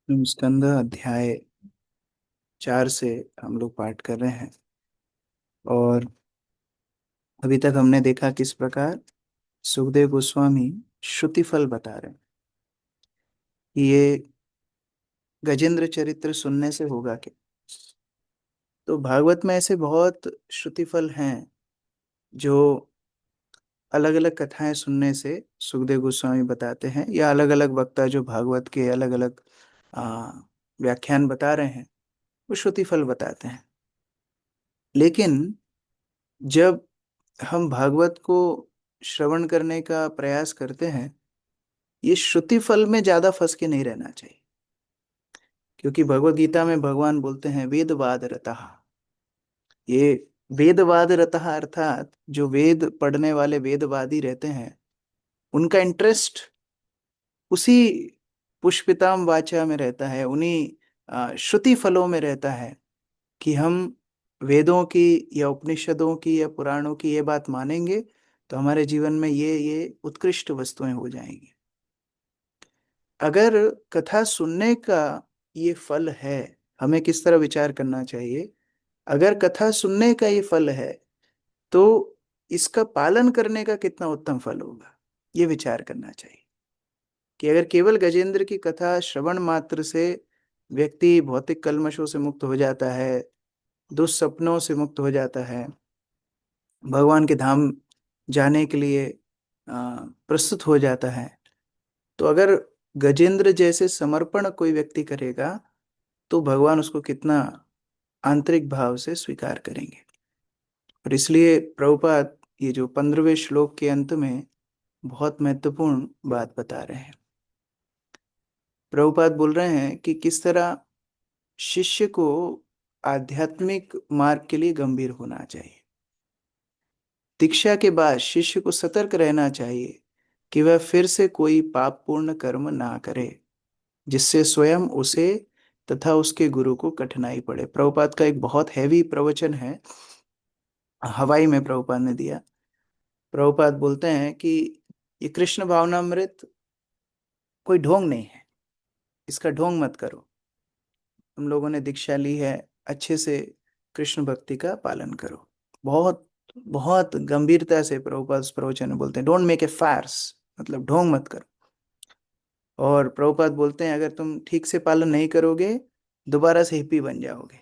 स्कंद अध्याय 4 से हम लोग पाठ कर रहे हैं। और अभी तक हमने देखा किस प्रकार सुखदेव गोस्वामी श्रुति फल बता रहे हैं कि ये गजेंद्र चरित्र सुनने से होगा क्या। तो भागवत में ऐसे बहुत श्रुति फल हैं जो अलग अलग कथाएं सुनने से सुखदेव गोस्वामी बताते हैं, या अलग अलग वक्ता जो भागवत के अलग अलग व्याख्यान बता रहे हैं वो श्रुति फल बताते हैं। लेकिन जब हम भागवत को श्रवण करने का प्रयास करते हैं, ये श्रुति फल में ज्यादा फंस के नहीं रहना चाहिए। क्योंकि भगवत गीता में भगवान बोलते हैं वेदवाद रतः। ये वेदवाद रतः अर्थात जो वेद पढ़ने वाले वेदवादी रहते हैं, उनका इंटरेस्ट उसी पुष्पिताम वाचा में रहता है, उन्हीं श्रुति फलों में रहता है कि हम वेदों की या उपनिषदों की या पुराणों की ये बात मानेंगे तो हमारे जीवन में ये उत्कृष्ट वस्तुएं हो जाएंगी। अगर कथा सुनने का ये फल है, हमें किस तरह विचार करना चाहिए। अगर कथा सुनने का ये फल है तो इसका पालन करने का कितना उत्तम फल होगा, ये विचार करना चाहिए। कि अगर केवल गजेंद्र की कथा श्रवण मात्र से व्यक्ति भौतिक कल्मशों से मुक्त हो जाता है, दुस्सपनों से मुक्त हो जाता है, भगवान के धाम जाने के लिए प्रस्तुत हो जाता है, तो अगर गजेंद्र जैसे समर्पण कोई व्यक्ति करेगा तो भगवान उसको कितना आंतरिक भाव से स्वीकार करेंगे। और इसलिए प्रभुपाद ये जो 15वें श्लोक के अंत में बहुत महत्वपूर्ण बात बता रहे हैं। प्रभुपाद बोल रहे हैं कि किस तरह शिष्य को आध्यात्मिक मार्ग के लिए गंभीर होना चाहिए। दीक्षा के बाद शिष्य को सतर्क रहना चाहिए कि वह फिर से कोई पापपूर्ण कर्म ना करे जिससे स्वयं उसे तथा उसके गुरु को कठिनाई पड़े। प्रभुपाद का एक बहुत हैवी प्रवचन है, हवाई में प्रभुपाद ने दिया। प्रभुपाद बोलते हैं कि ये कृष्ण भावनामृत कोई ढोंग नहीं है, इसका ढोंग मत करो। हम लोगों ने दीक्षा ली है, अच्छे से कृष्ण भक्ति का पालन करो। बहुत बहुत गंभीरता से प्रभुपाद उस प्रवचन में बोलते हैं डोंट मेक ए फार्स, मतलब ढोंग मत करो। और प्रभुपाद बोलते हैं अगर तुम ठीक से पालन नहीं करोगे दोबारा से हिप्पी बन जाओगे।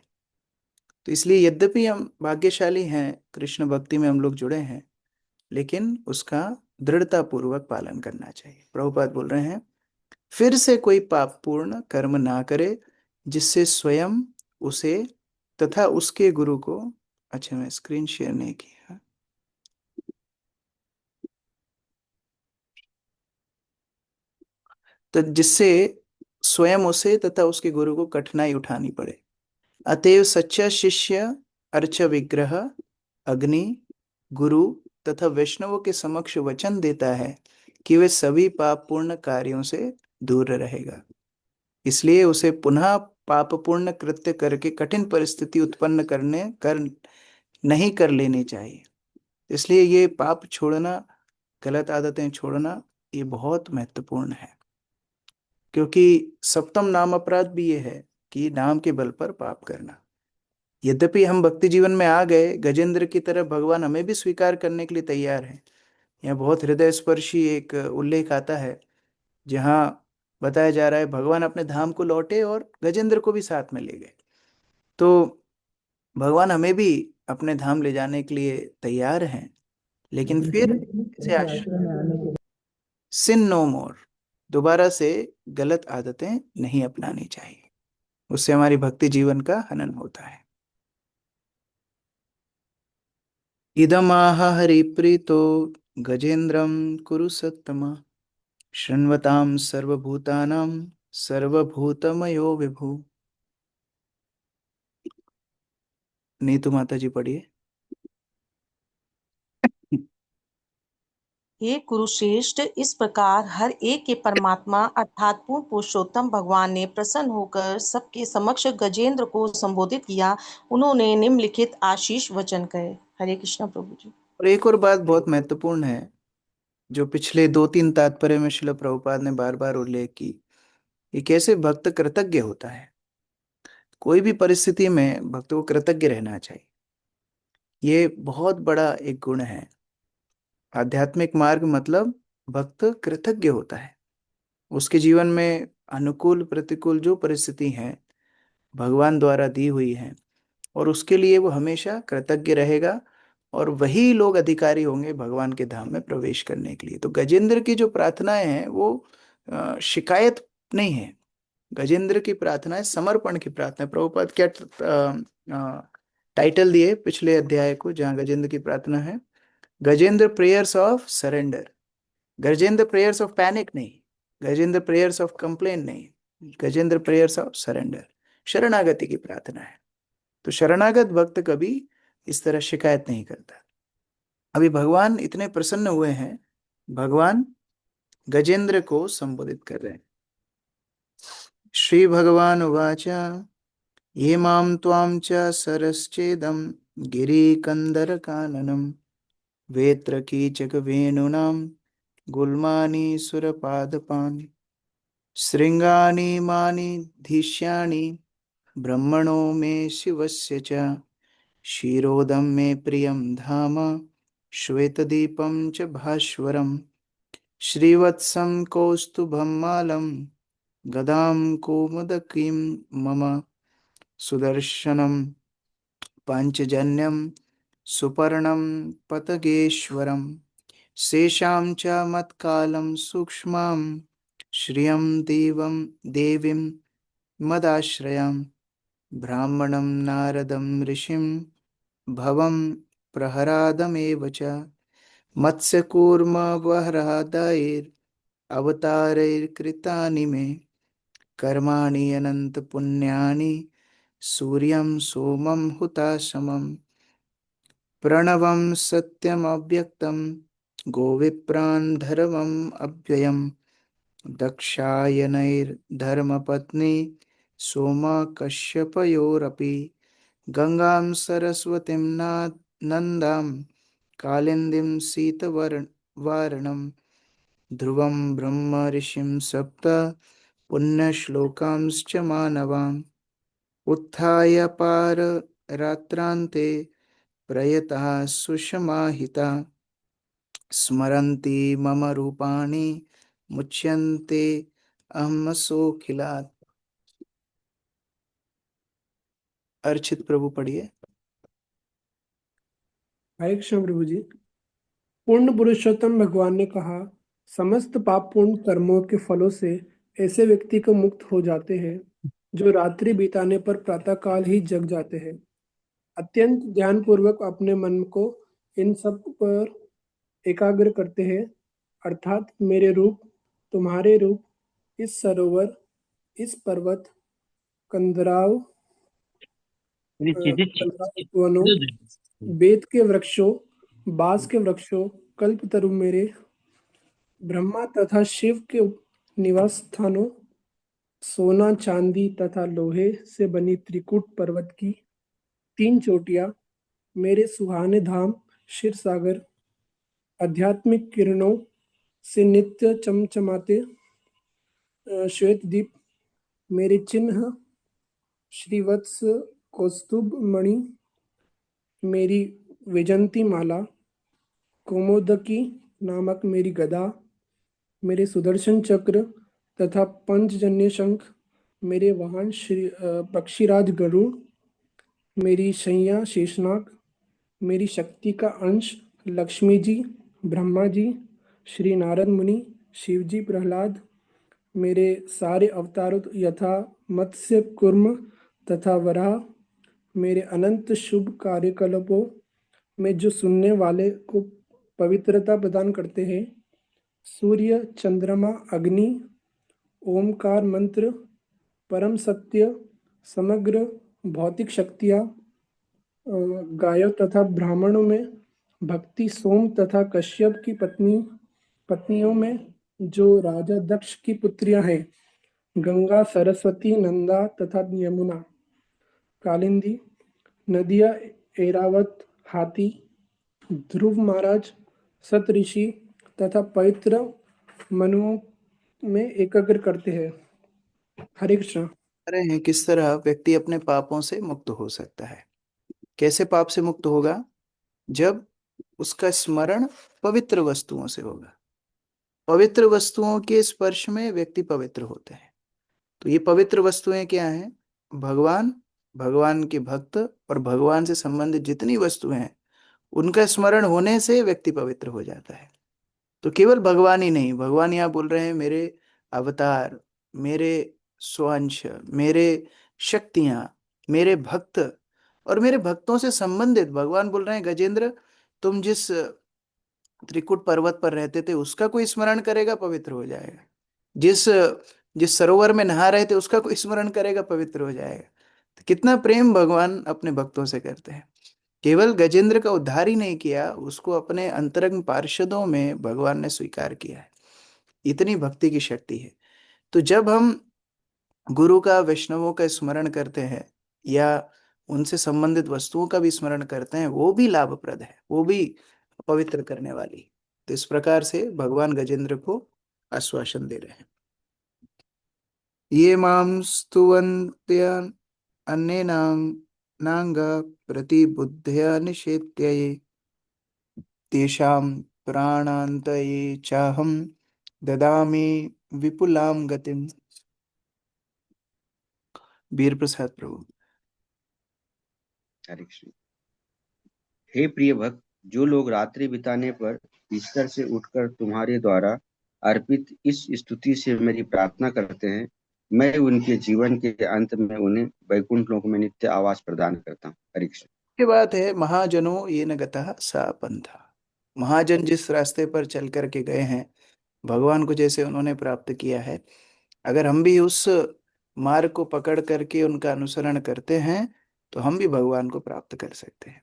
तो इसलिए यद्यपि हम भाग्यशाली हैं, कृष्ण भक्ति में हम लोग जुड़े हैं, लेकिन उसका दृढ़ता पूर्वक पालन करना चाहिए। प्रभुपाद बोल रहे हैं फिर से कोई पापपूर्ण कर्म ना करे जिससे स्वयं उसे तथा उसके गुरु को, अच्छा मैं स्क्रीन शेयर नहीं किया, तो जिससे स्वयं उसे तथा उसके गुरु को कठिनाई उठानी पड़े। अतएव सच्चा शिष्य अर्च विग्रह, अग्नि, गुरु तथा वैष्णवों के समक्ष वचन देता है कि वे सभी पापपूर्ण कार्यों से दूर रहेगा। इसलिए उसे पुनः पापपूर्ण कृत्य करके कठिन परिस्थिति उत्पन्न करने कर नहीं कर लेनी चाहिए। इसलिए ये पाप छोड़ना, गलत आदतें छोड़ना, ये बहुत महत्वपूर्ण है। क्योंकि सप्तम नाम अपराध भी ये है कि नाम के बल पर पाप करना। यद्यपि हम भक्ति जीवन में आ गए, गजेंद्र की तरह भगवान हमें भी स्वीकार करने के लिए तैयार है। यहाँ बहुत हृदय स्पर्शी एक उल्लेख आता है जहाँ बताया जा रहा है भगवान अपने धाम को लौटे और गजेंद्र को भी साथ में ले गए। तो भगवान हमें भी अपने धाम ले जाने के लिए तैयार हैं, लेकिन फिर इसे आश्रम में आने के सिन नो मोर, दोबारा से गलत आदतें नहीं अपनानी चाहिए। उससे हमारी भक्ति जीवन का हनन होता है। इदमाह हरिप्रीतो गजेन्द्रं कुरु सत्तम, शृण्वतां सर्वभूतानां सर्वभूतमयो विभु। नीतू माता जी पढ़िए। हे कुरुश्रेष्ठ, इस प्रकार हर एक के परमात्मा अर्थात पूर्ण पुरुषोत्तम भगवान ने प्रसन्न होकर सबके समक्ष गजेंद्र को संबोधित किया। उन्होंने निम्नलिखित आशीष वचन कहे। हरे कृष्णा प्रभु जी। और एक और बात बहुत महत्वपूर्ण है जो पिछले 2-3 तात्पर्य में श्रील प्रभुपाद ने बार बार उल्लेख की, कि कैसे भक्त कृतज्ञ होता है। कोई भी परिस्थिति में भक्त को कृतज्ञ रहना चाहिए। ये बहुत बड़ा एक गुण है। आध्यात्मिक मार्ग मतलब भक्त कृतज्ञ होता है। उसके जीवन में अनुकूल प्रतिकूल जो परिस्थिति है भगवान द्वारा दी हुई है, और उसके लिए वो हमेशा कृतज्ञ रहेगा। और वही लोग अधिकारी होंगे भगवान के धाम में प्रवेश करने के लिए। तो गजेंद्र की जो प्रार्थनाएं हैं वो शिकायत नहीं है। गजेंद्र की प्रार्थनाएं समर्पण की प्रार्थना है। प्रभुपाद क्या टाइटल दिए पिछले अध्याय को, जहाँ गजेंद्र की प्रार्थना है, Gajendra prayers of surrender. Gajendra prayers of panic नहीं, गजेंद्र प्रेयर्स ऑफ कंप्लेन नहीं, गजेंद्र प्रेयर्स ऑफ सरेंडर, शरणागति की प्रार्थना है। तो शरणागत भक्त कभी इस तरह शिकायत नहीं करता। अभी भगवान इतने प्रसन्न हुए हैं, भगवान गजेंद्र को संबोधित कर रहे हैं। श्री भगवान उवाच ये माम त्वाम च सरश्चेदम गिरिकंदर काननम वेत्र कीचक वेणुनाम गुल्मानि सुरपादपान् शृंगानि मानि धिष्याणि ब्रह्मणो मे शिवस्य च क्षीरोदं मे प्रियं धाम श्वेतदीपं च भास्वरम् श्रीवत्सं कौस्तुभं मालं गदां कौमुदकीं मम सुदर्शनं पाञ्चजन्यं सुपर्णं पतगेश्वरं शेषां च मत्कालं सूक्ष्मां श्रियं देवीं मदाश्रयां ब्राह्मणं नारदं ऋषिं भवं प्रहरादमेव च मत्स्यकूर्मवराहदैरवतारैर्कृतानि मे कर्माणि अनन्तपुण्यानि सूर्यं सोमं हुताशमं प्रणवं सत्यमव्यक्तं गोविप्रान् धर्मम् अव्ययम् दक्षायनैर्धर्मपत्नी सोमा कश्यपयोरपि गंगां सरस्वतीं नन्दां कालिन्दीं वारणं ध्रुवं ब्रह्म ऋषिं सप्त पुण्यश्लोकांश्च मानवान् उत्थाय पाररात्रान्ते प्रयतः सुषमाहिता स्मरन्ति मम रूपाणि मुच्यन्ते अहमसोऽखिलात्। अर्चित प्रभु पढ़िए। हरे कृष्ण प्रभु जी। पूर्ण पुरुषोत्तम भगवान ने कहा, समस्त पाप पूर्ण कर्मों के फलों से ऐसे व्यक्ति को मुक्त हो जाते हैं जो रात्रि बिताने पर प्रातःकाल ही जग जाते हैं। अत्यंत ध्यान पूर्वक अपने मन को इन सब पर एकाग्र करते हैं, अर्थात मेरे रूप, तुम्हारे रूप, इस सरोवर, इस पर्वत, कंदराव वनों, बेत के वृक्षों, बांस के वृक्षों, कल्पतरु मेरे, ब्रह्मा तथा शिव के निवास स्थानों, सोना चांदी तथा लोहे से बनी त्रिकूट पर्वत की 3 चोटियां, मेरे सुहाने धाम क्षीर सागर, आध्यात्मिक किरणों से नित्य चमचमाते श्वेत दीप, मेरे चिन्ह श्रीवत्स कौस्तुभ मणि, मेरी वैजंती माला, कौमोदकी नामक मेरी गदा, मेरे सुदर्शन चक्र तथा पंचजन्य शंख, मेरे वाहन पक्षीराज गरुड़, मेरी शैया शेषनाग, मेरी शक्ति का अंश लक्ष्मी जी, ब्रह्मा जी, श्री नारद मुनि, शिव जी, प्रहलाद, मेरे सारे अवतारों यथा मत्स्य कुर्म तथा वराह, मेरे अनंत शुभ कार्यकलापों में जो सुनने वाले को पवित्रता प्रदान करते हैं, सूर्य, चंद्रमा, अग्नि, ओमकार मंत्र, परम सत्य, समग्र भौतिक शक्तियाँ, गायों तथा ब्राह्मणों में भक्ति, सोम तथा कश्यप की पत्नियों में जो राजा दक्ष की पुत्रियां हैं, गंगा, सरस्वती, नंदा तथा यमुना, कालिंदी, नदियाँ, ऐरावत, हाथी, ध्रुव महाराज, सतऋषि तथा पवित्र मनुओं में एकाग्र करते हैं। हरे कृष्ण। रहे हैं किस तरह व्यक्ति अपने पापों से मुक्त हो सकता है। कैसे पाप से मुक्त होगा? जब उसका स्मरण पवित्र वस्तुओं से होगा। पवित्र वस्तुओं के स्पर्श में व्यक्ति पवित्र होते हैं। तो ये पवित्र वस्तुएं क्या हैं? भगवान, भगवान के भक्त और भगवान से संबंधित जितनी वस्तुएं हैं, उनका स्मरण होने से व्यक्ति पवित्र हो जाता है। तो केवल भगवान ही नहीं, भगवान यहाँ बोल रहे हैं मेरे अवतार, मेरे स्वांश, मेरे शक्तियां, मेरे भक्त और मेरे भक्तों से संबंधित। भगवान बोल रहे हैं गजेंद्र, तुम जिस त्रिकुट पर्वत पर रहते थे उसका कोई स्मरण करेगा पवित्र हो जाएगा। जिस जिस सरोवर में नहा रहे थे उसका कोई स्मरण करेगा पवित्र हो जाएगा। तो कितना प्रेम भगवान अपने भक्तों से करते हैं। केवल गजेंद्र का उद्धार ही नहीं किया, उसको अपने अंतरंग पार्षदों में भगवान ने स्वीकार किया है। इतनी भक्ति की शक्ति है। तो जब हम गुरु का, वैष्णवों का स्मरण करते हैं या उनसे संबंधित वस्तुओं का भी स्मरण करते हैं, वो भी लाभप्रद है, वो भी पवित्र करने वाली। तो इस प्रकार से भगवान गजेंद्र को आश्वासन दे रहे हैं। ये मां स्तुवन्त्य अन्येनां नांग प्रतिबुद्धया निषेध्य ये तेषां प्राणान्तये चाहं ददामि विपुलां गतिम। वीर प्रसाद प्रभु। हरे कृष्ण। हे प्रिय भक्त, जो लोग रात्रि बिताने पर बिस्तर से उठकर तुम्हारे द्वारा अर्पित इस स्तुति से मेरी प्रार्थना करते हैं, मैं उनके जीवन के अंत में उन्हें वैकुंठ लोक में नित्य आवास प्रदान करता हूँ। हरे कृष्ण। ये बात है, महाजनों ये न गतः सा पंथा। महाजन जिस रास्ते पर चल करके गए हैं, भगवान को जैसे उन्होंने प्राप्त किया है, अगर हम भी उस मार्ग को पकड़ करके उनका अनुसरण करते हैं तो हम भी भगवान को प्राप्त कर सकते हैं।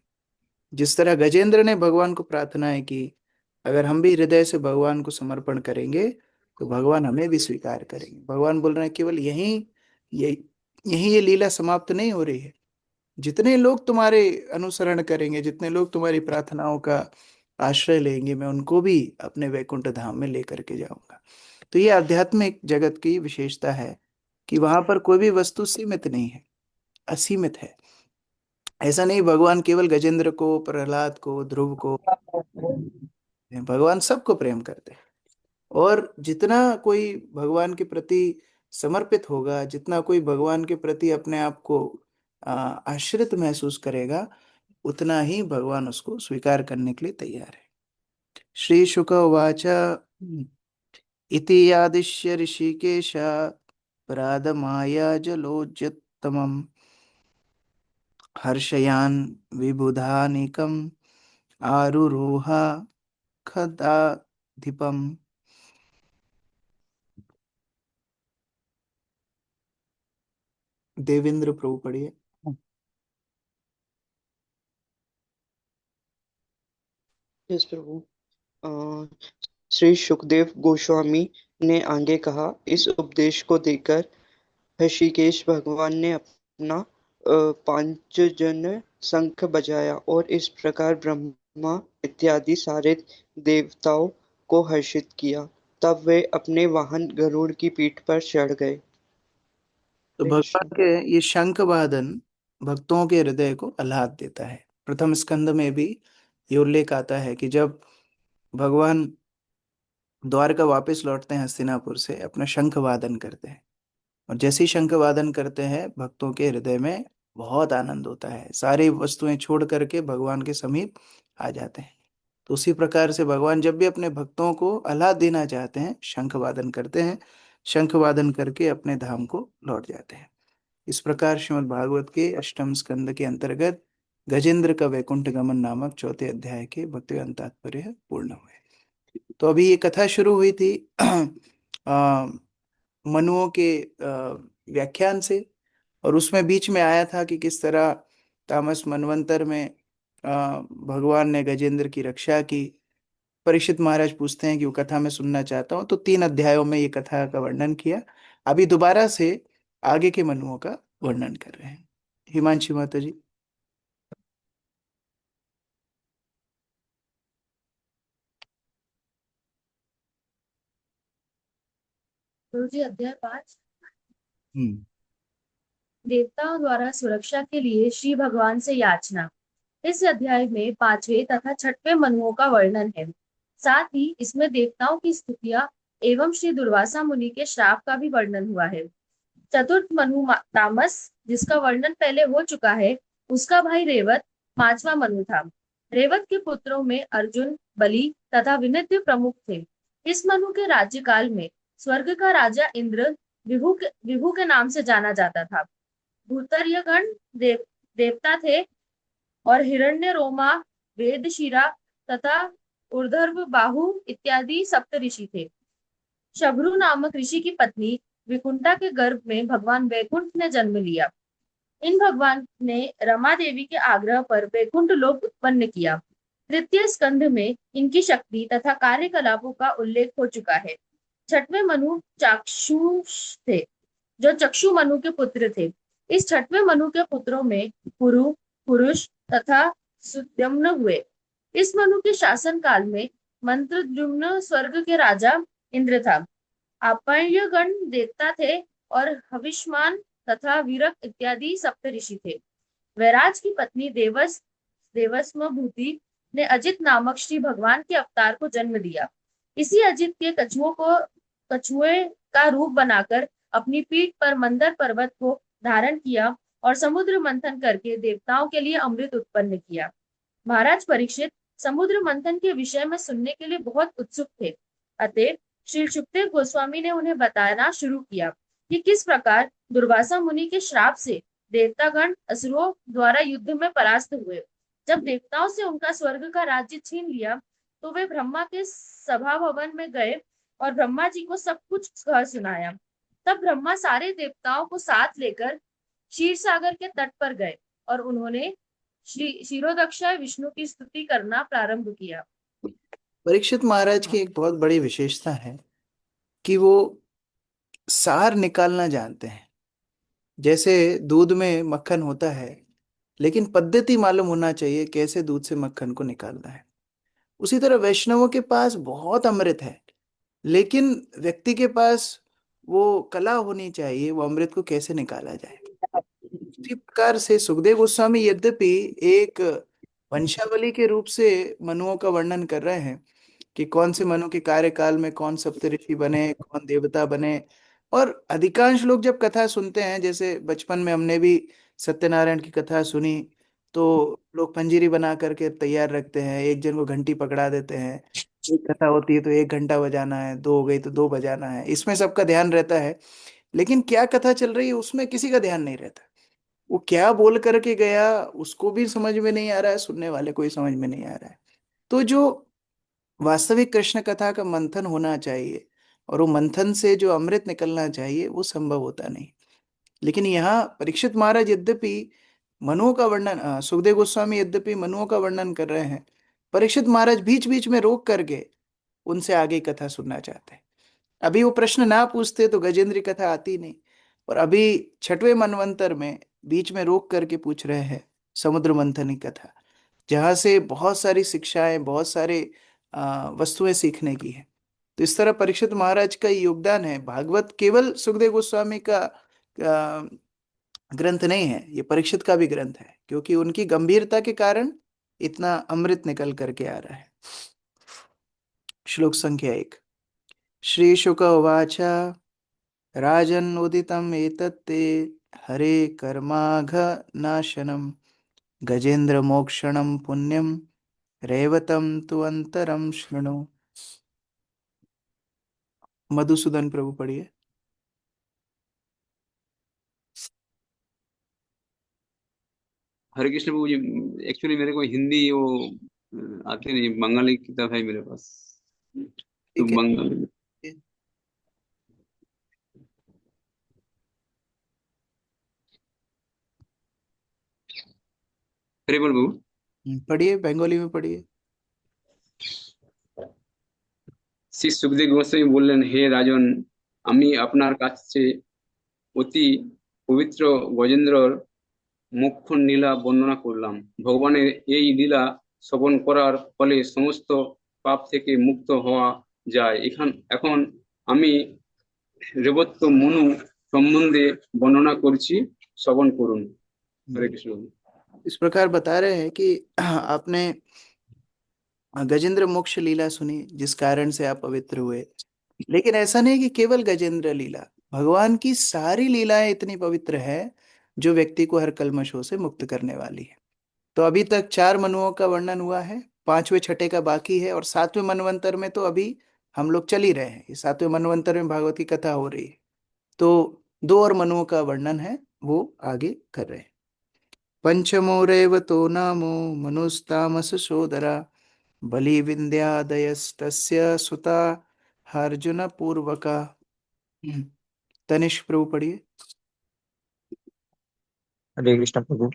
जिस तरह गजेंद्र ने भगवान को प्रार्थनाएं की, अगर हम भी हृदय से भगवान को समर्पण करेंगे तो भगवान हमें भी स्वीकार करेंगे। भगवान बोल रहे हैं केवल यही यही ये लीला समाप्त नहीं हो रही है। जितने लोग तुम्हारे अनुसरण करेंगे, जितने लोग तुम्हारी प्रार्थनाओं का आश्रय लेंगे, मैं उनको भी अपने वैकुंठ धाम में लेकर के जाऊंगा। तो ये आध्यात्मिक जगत की विशेषता है कि वहां पर कोई भी वस्तु सीमित नहीं है, असीमित है। ऐसा नहीं भगवान केवल गजेंद्र को, प्रहलाद को, ध्रुव को, भगवान सबको प्रेम करते हैं। और जितना कोई भगवान के प्रति समर्पित होगा, जितना कोई भगवान के प्रति अपने आप को आश्रित महसूस करेगा, उतना ही भगवान उसको स्वीकार करने के लिए तैयार है। श्री शुक उवाच इति यादिश्य ऋषिकेश प्रादमाया जलोज्जतमम् हर्षयान् विबुधानिकम् आरुरोह खदाधिपम्। देवेंद्र प्रभु पढ़िए। यस प्रभु। अ, श्री सुखदेव गोस्वामी ने आगे कहा, इस उपदेश को देकर ऋषिकेश भगवान ने अपना पांचजन्य शंख बजाया और इस प्रकार ब्रह्मा इत्यादि सारे देवताओं को हर्षित किया। तब वे अपने वाहन गरुड़ की पीठ पर चढ़ गए। तो हरे भगवान कृष्ण। के ये शंख वादन भक्तों के हृदय को आह्लाद देता है। प्रथम स्कंद में भी ये उल्लेख आता है कि जब भगवान द्वारका वापस लौटते हैं हस्तिनापुर से, अपना शंख वादन करते हैं। और जैसे ही शंख वादन करते हैं, भक्तों के हृदय में बहुत आनंद होता है, सारी वस्तुएं छोड़ करके भगवान के समीप आ जाते हैं। तो उसी प्रकार से भगवान जब भी अपने भक्तों को आह्लाद देना चाहते हैं, शंख वादन करते हैं। शंख वादन करके अपने धाम को लौट जाते हैं। इस प्रकार श्रीमद् भागवत के अष्टम स्कंद के अंतर्गत गजेंद्र का वैकुंठ गमन नामक चौथे अध्याय के भक्तिवेदांत तात्पर्य पूर्ण हुए। तो अभी ये कथा शुरू हुई थी मनुओं के व्याख्यान से, और उसमें बीच में आया था कि किस तरह तामस मनवंतर में भगवान ने गजेंद्र की रक्षा की। परीक्षित महाराज पूछते हैं कि वो कथा मैं सुनना चाहता हूँ, तो 3 अध्यायों में ये कथा का वर्णन किया। अभी दोबारा से आगे के मनुओं का वर्णन कर रहे हैं। हिमांशी माता जी। गुरु जी, अध्याय 5। हम्म। देवताओं द्वारा सुरक्षा के लिए श्री भगवान से याचना। इस अध्याय में पांचवें तथा छठवें मनुओं का वर्णन है। साथ ही इसमें देवताओं की स्तुतियां एवं श्री दुर्वासा मुनि के श्राप का भी वर्णन हुआ है। चतुर्थ मनु तामस, जिसका वर्णन पहले हो चुका है, उसका भाई रेवत पांचवा मनु था। रेवत के पुत्रों में अर्जुन, बलि तथा विनिध्य प्रमुख थे। इस मनु के राज्यकाल में स्वर्ग का राजा इंद्र विभु के नाम से जाना जाता था। भूतर्यगण देवता थे और हिरण्य रोमा, वेदशिरा तथा ऊर्ध्व बाहु इत्यादि सप्त ऋषि थे। शभरु नामक ऋषि की पत्नी विकुंठा के गर्भ में भगवान वैकुंठ ने जन्म लिया। इन भगवान ने रमा देवी के आग्रह पर वैकुंठ लोक उत्पन्न किया। तृतीय स्कंध में इनकी शक्ति तथा कार्यकलापों का उल्लेख हो चुका है। छठवें मनु चाक्षुष थे, जो चक्षु मनु के पुत्र थे। इस छठवें मनु के पुत्रों में पुरु, पुरुष तथा सुद्युम्न हुए। इस मनु के शासन काल में मंत्रद्युम्न स्वर्ग के राजा इंद्र था। आपर्यगण देवता थे और हविष्मान तथा वीरक इत्यादि सप्त ऋषि थे। वैराज की पत्नी देवस्मभूति ने अजित नामक श्री भगवान के अवतार को जन्म दिया। इसी अजित के कछुए का रूप बनाकर अपनी पीठ पर मंदर पर्वत को धारण किया और समुद्र मंथन करके देवताओं के लिए अमृत उत्पन्न किया। महाराज परीक्षित समुद्र मंथन के विषय में सुनने के लिए बहुत उत्सुक थे। अतः श्री सुखदेव गोस्वामी ने उन्हें बताना शुरू किया कि किस प्रकार दुर्वासा मुनि के श्राप से देवतागण असुरों द्वारा युद्ध में परास्त हुए। जब देवताओं से उनका स्वर्ग का राज्य छीन लिया तो वे ब्रह्मा के सभा भवन में गए और ब्रह्मा जी को सब कुछ कह सुनाया। तब ब्रह्मा सारे देवताओं को साथ लेकर क्षीर सागर के तट पर गए और उन्होंने क्षीरोदक्षाय विष्णु की स्तुति करना प्रारंभ किया। परीक्षित महाराज की एक बहुत बड़ी विशेषता है कि वो सार निकालना जानते हैं। जैसे दूध में मक्खन होता है, लेकिन पद्धति मालूम होना चाहिए कैसे दूध से मक्खन को निकालना है। उसी तरह वैष्णवों के पास बहुत अमृत है, लेकिन व्यक्ति के पास वो कला होनी चाहिए, वो अमृत को कैसे निकाला जाए। इसी प्रकार से सुखदेव गोस्वामी यद्यपि एक वंशावली के रूप से मनुओं का वर्णन कर रहे हैं कि कौन से मनु के कार्यकाल में कौन सप्तऋषि बने, कौन देवता बने। और अधिकांश लोग जब कथा सुनते हैं, जैसे बचपन में हमने भी सत्यनारायण की कथा सुनी, तो लोग पंजीरी बना करके तैयार रखते हैं, एक जन को घंटी पकड़ा देते हैं। एक कथा होती है तो 1 घंटा बजाना है, दो हो गई तो दो बजाना है, इसमें सबका ध्यान रहता है। लेकिन क्या कथा चल रही है उसमें किसी का ध्यान नहीं रहता। वो क्या बोल करके गया उसको भी समझ में नहीं आ रहा है, सुनने वाले को ही समझ में नहीं आ रहा है। तो जो वास्तविक कृष्ण कथा का मंथन होना चाहिए और वो मंथन से जो अमृत निकलना चाहिए वो संभव होता नहीं। लेकिन यहाँ परीक्षित महाराज यद्यपि मनुओं का वर्णन सुखदेव गोस्वामी यद्यपि मनुओं का वर्णन कर रहे हैं, परीक्षित महाराज बीच बीच में रोक करके उनसे आगे कथा सुनना चाहते हैं। अभी वो प्रश्न ना पूछते तो गजेंद्र की कथा आती नहीं, और अभी छठवें मनवंतर में बीच में रोक करके पूछ रहे हैं समुद्र मंथन की कथा, जहाँ से बहुत सारी शिक्षाएं, बहुत सारे वस्तुएं सीखने की है। तो इस तरह परीक्षित महाराज का योगदान है। भागवत केवल सुखदेव गोस्वामी का ग्रंथ नहीं है, ये परीक्षित का भी ग्रंथ है, क्योंकि उनकी गंभीरता के कारण इतना अमृत निकल करके आ रहा है। श्लोक संख्या 1। श्री शुक उवाच राजन् उदितम् एतत्ते हरे कर्माघ नाशनम गजेंद्र मोक्षणम पुण्यम रेवतम तु अंतरम शृणु। मधुसूदन प्रभु पढ़िए। हरे कृष्ण प्रभु जी। एक्चुअली मेरे को हिंदी वो आती नहीं, बंगाली किताब है मेरे पास, तो ठीक है। बंगाली। हरे बोल प्रभु। पढ़िए, बंगाली में पढ़िए। শ্রী সুখদেব গোস্বামী বললেন, হে রাজন, আমি আপনার কাছে অতি পবিত্র গজেন্দ্রর মোক্ষণ লীলা বর্ণনা করলাম। ভগবানের এই লীলা শ্রবণ করার ফলে সমস্ত পাপ থেকে মুক্ত হওয়া যায়। এখন আমি রেবত্য মনু সম্বন্ধে বর্ণনা করছি, শ্রবণ করুন। হরে কৃষ্ণ। इस प्रकार बता रहे हैं कि आपने गजेंद्र मोक्ष लीला सुनी जिस कारण से आप पवित्र हुए, लेकिन ऐसा नहीं कि केवल गजेंद्र लीला, भगवान की सारी लीलाएं इतनी पवित्र है जो व्यक्ति को हर कल्मशों से मुक्त करने वाली है। तो अभी तक 4 मनुओं का वर्णन हुआ है, 5वें छठे का बाकी है, और 7वें मनवंतर में तो अभी हम लोग चल ही रहे हैं। ये 7वें मनवंतर में भागवत की कथा हो रही है, तो 2 और मनुओं का वर्णन है, वो आगे कर रहे हैं। पंचमोरेव तो नामो मनुस्तामस सोदरा बलि विंध्यादयस्तस्य सुता अर्जुन पूर्वका। तनिष्क प्रभु पढ़िए। हरे कृष्ण प्रभु।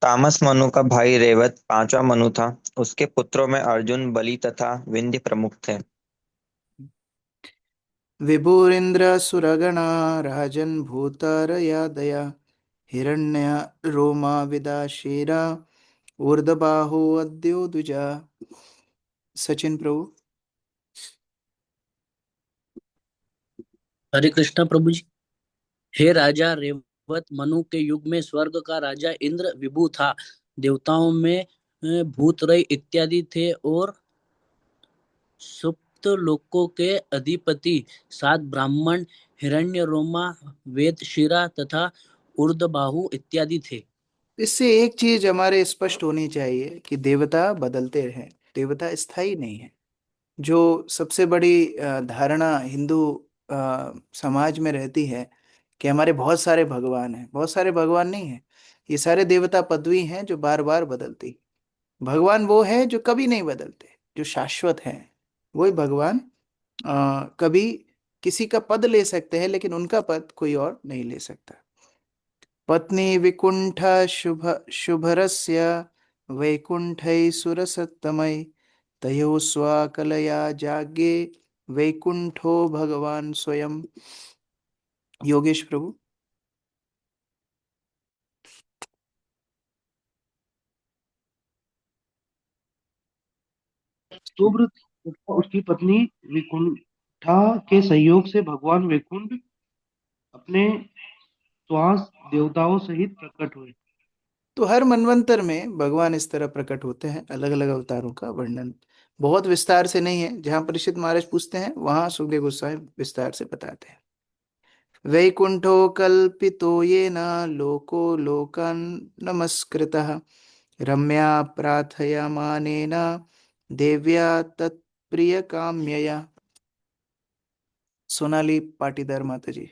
तामस मनु का भाई रेवत 5वां मनु था। उसके पुत्रों में अर्जुन, बलि तथा विंध्य प्रमुख थे। विभुरिंद्र सुरगणा राजन भूतारयादया हिरण्य रोमा विदाशीरा ऊर्ध्वबाहु अद्योदुजा। सचिन प्रभु। हरे कृष्ण प्रभु जी। हे राजा रेवत, मनु के युग में स्वर्ग का राजा इंद्र विभु था। देवताओं में भूतरय इत्यादि थे और सुप्त लोकों के अधिपति 7 ब्राह्मण हिरण्य रोमा, वेदशिरा तथा ऊर्ध्वबाहु इत्यादि थे। इससे एक चीज हमारे स्पष्ट होनी चाहिए कि देवता बदलते हैं, देवता स्थायी नहीं है। जो सबसे बड़ी धारणा हिंदू समाज में रहती है कि हमारे बहुत सारे भगवान हैं, बहुत सारे भगवान नहीं है, ये सारे देवता पदवी हैं जो बार बार बदलती। भगवान वो है जो कभी नहीं बदलते, जो शाश्वत हैं, वही भगवान। कभी किसी का पद ले सकते हैं लेकिन उनका पद कोई और नहीं ले सकता। पत्नी विकुंठ शुभ शुभरस्य वैकुंठै सुरसत्तमै तयो स्वाकलया जागे वैकुंठो भगवान स्वयं। योगेश प्रभु। सुब्रत तथा उसकी पत्नी विकुंठा के सहयोग से भगवान वैकुंठ अपने श्वास देवताओं सहित प्रकट हुए। तो हर मनवंतर में भगवान इस तरह प्रकट होते हैं, अलग अलग अवतारों का वर्णन बहुत विस्तार से नहीं है। जहां परीक्षित महाराज पूछते हैं वहां सुखदेव गोस्वामी विस्तार से बताते हैं। वैकुंठो कल्पितो येन लोको लोकान् नमस्कृतः रम्या प्रार्थयामानेन देव्या तत्प्रिय काम्यया। सोनाली पाटीदार माता जी।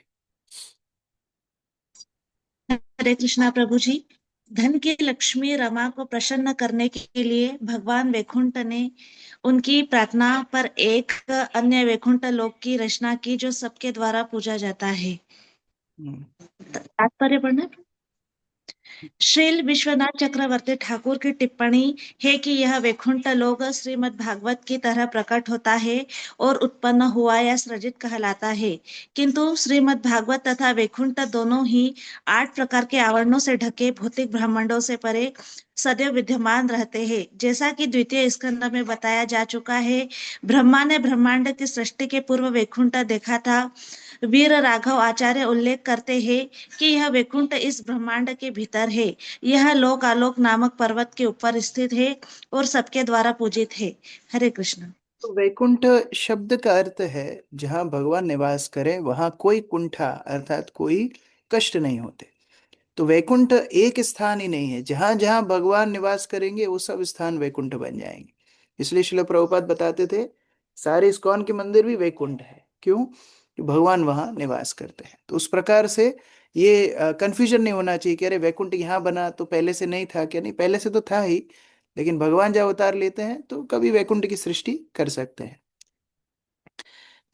हरे कृष्णा प्रभु जी। धन की लक्ष्मी रमा को प्रसन्न करने के लिए भगवान वैकुंठ ने उनकी प्रार्थना पर एक अन्य वैकुंठ लोक की रचना की जो सबके द्वारा पूजा जाता है। तात्पर्य पढ़ना। श्रील विश्वनाथ चक्रवर्ती ठाकुर की टिप्पणी है कि यह वैकुंठ लोक श्रीमद् भागवत की तरह प्रकट होता है और उत्पन्न हुआ या सृजित कहलाता है, किंतु श्रीमद् भागवत तथा वैकुंठ दोनों ही 8 प्रकार के आवरणों से ढके भौतिक ब्रह्मांडों से परे सदैव विद्यमान रहते हैं। जैसा कि द्वितीय स्कंद में बताया जा चुका है, ब्रह्मा ने ब्रह्मांड की सृष्टि के पूर्व वैकुंठ देखा था। वीर राघव आचार्य उल्लेख करते हैं कि यह वैकुंठ इस ब्रह्मांड के भीतर है। यह लोक आलोक नामक पर्वत के ऊपर स्थित है और सबके द्वारा पूजित है। हरे कृष्ण। तो वैकुंठ शब्द का अर्थ है जहां भगवान निवास करें वहां कोई कुंठा अर्थात कोई कष्ट नहीं होते। तो वैकुंठ एक स्थान ही नहीं है, जहां जहां भगवान निवास करेंगे वो सब स्थान वैकुंठ बन जाएंगे। इसलिए श्रील प्रभुपाद बताते थे सारे इस्कॉन के मंदिर भी वैकुंठ है। क्यों? कि भगवान वहां निवास करते हैं। तो उस प्रकार से ये कंफ्यूजन नहीं होना चाहिए कि अरे वैकुंठ यहाँ बना तो पहले से नहीं था क्या। नहीं, पहले से तो था ही, लेकिन भगवान जब अवतार लेते हैं तो कभी वैकुंठ की सृष्टि कर सकते हैं।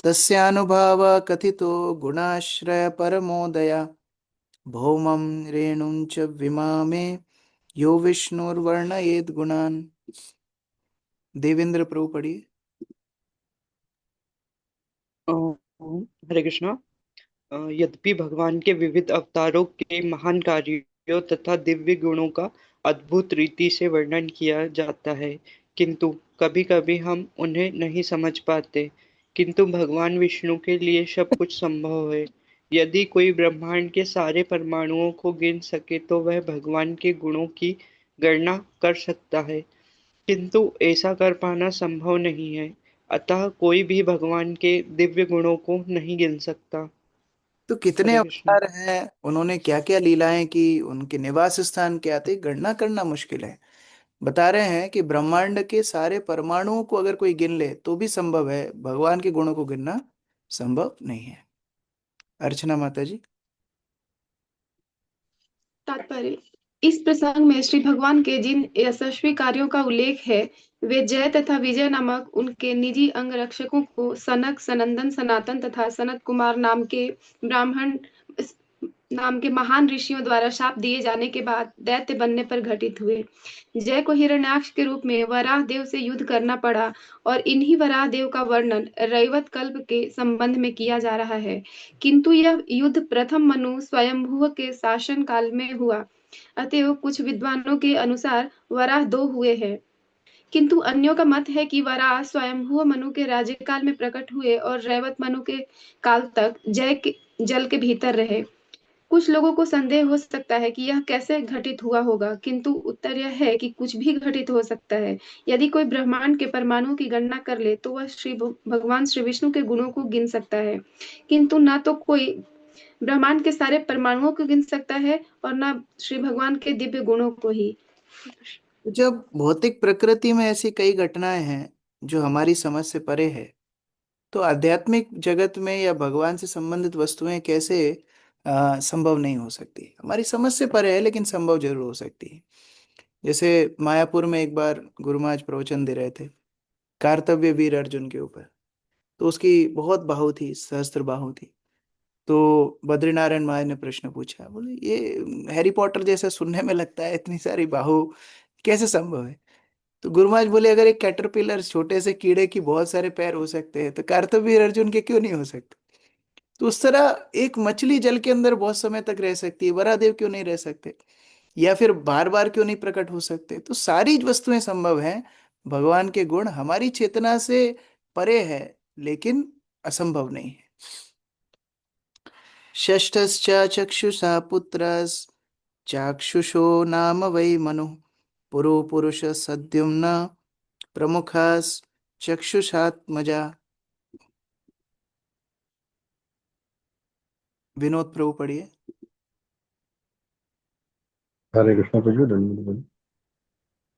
तस्यानुभाव कथितो गुणाश्रय परमोदया भौमं रेणुंच विमामे यो विष्णुर्वर्णयेद गुणान। देवेंद्र प्रभु पढ़िए। हरे कृष्णा। यद्यपि भगवान के विविध अवतारों के महान कार्यों तथा दिव्य गुणों का अद्भुत रीति से वर्णन किया जाता है, किंतु कभी कभी हम उन्हें नहीं समझ पाते। किंतु भगवान विष्णु के लिए सब कुछ संभव है। यदि कोई ब्रह्मांड के सारे परमाणुओं को गिन सके तो वह भगवान के गुणों की गणना कर सकता है, किंतु ऐसा कर पाना संभव नहीं है। अतः कोई भी भगवान के दिव्य गुणों को नहीं गिन सकता। तो कितने हरे कृष्ण। अवतार हैं, उन्होंने क्या क्या लीलाएं की, उनके निवास स्थान क्या थे, गणना करना मुश्किल है। बता रहे हैं कि ब्रह्मांड के सारे परमाणुओं को अगर कोई गिन ले तो भी संभव है, भगवान के गुणों को गिनना संभव नहीं है। अर्चना माता जी। तात्पर्य। इस प्रसंग में श्री भगवान के जिन यशस्वी कार्यों का उल्लेख है, वे जय तथा विजय नामक उनके निजी अंगरक्षकों को सनक, सनंदन, सनातन तथा सनत कुमार नाम के महान ऋषियों द्वारा शाप दिए जाने के बाद दैत्य बनने पर घटित हुए। जय को हिरण्याक्ष के रूप में वराह देव से युद्ध करना पड़ा और इन्हीं वराह देव का वर्णन रैवत कल्प के संबंध में किया जा रहा है, किंतु यह युद्ध प्रथम मनु स्वयंभुव के शासन काल में हुआ। अतएव कुछ विद्वानों के अनुसार वराह दो हुए हैं, किंतु अन्यों का मत है कि वराह स्वयंभुव मनु के राज्यकाल में प्रकट हुए और रैवत मनु के काल तक जय के जल के भीतर रहे। कुछ लोगों को संदेह हो सकता है कि यह कैसे घटित हुआ होगा, किंतु उत्तर यह है कि कुछ भी घटित हो सकता है। यदि कोई ब्रह्मांड के परमाणुओं की गणना कर ले तो वह भगवान श्री विष्णु के गुणों को गिन सकता है, किंतु न तो कोई ब्रह्मांड के सारे परमाणुओं को गिन सकता है और न श्री भगवान के दिव्य गुणों को ही। जब भौतिक प्रकृति में ऐसी कई घटनाएं हैं जो हमारी समझ से परे है, तो आध्यात्मिक जगत में या भगवान से संबंधित वस्तुएं कैसे संभव नहीं हो सकती। हमारी समझ से परे है लेकिन संभव जरूर हो सकती है। जैसे मायापुर में एक बार गुरु महाराज प्रवचन दे रहे थे कार्तव्य वीर अर्जुन के ऊपर, तो उसकी बहुत बाहु थी, सहस्त्र बाहु थी। तो बद्रीनारायण महाराज ने प्रश्न पूछा, बोले ये हैरी पॉटर जैसा सुनने में लगता है, इतनी सारी बाहु कैसे संभव है? तो गुरु महाराज बोले अगर एक कैटरपिलर, छोटे से कीड़े की बहुत सारे पैर हो सकते हैं तो कार्तवीर अर्जुन के क्यों नहीं हो सकते? तो उस तरह एक मछली जल के अंदर बहुत समय तक रह सकती है, वरादेव क्यों नहीं रह सकते? या फिर बार बार क्यों नहीं प्रकट हो सकते? तो सारी वस्तुएं संभव हैं। भगवान के गुण हमारी चेतना से परे है लेकिन असंभव नहीं है। षष्ठश्च चक्षुषा पुत्रस् चाक्षुषो नाम वै मनु पुरो पुरुष सद्युम्न प्रमुखास चक्षुषात्मजा। विनोद प्रभु पढ़िए। हरे कृष्ण प्रभु। धन्यवाद।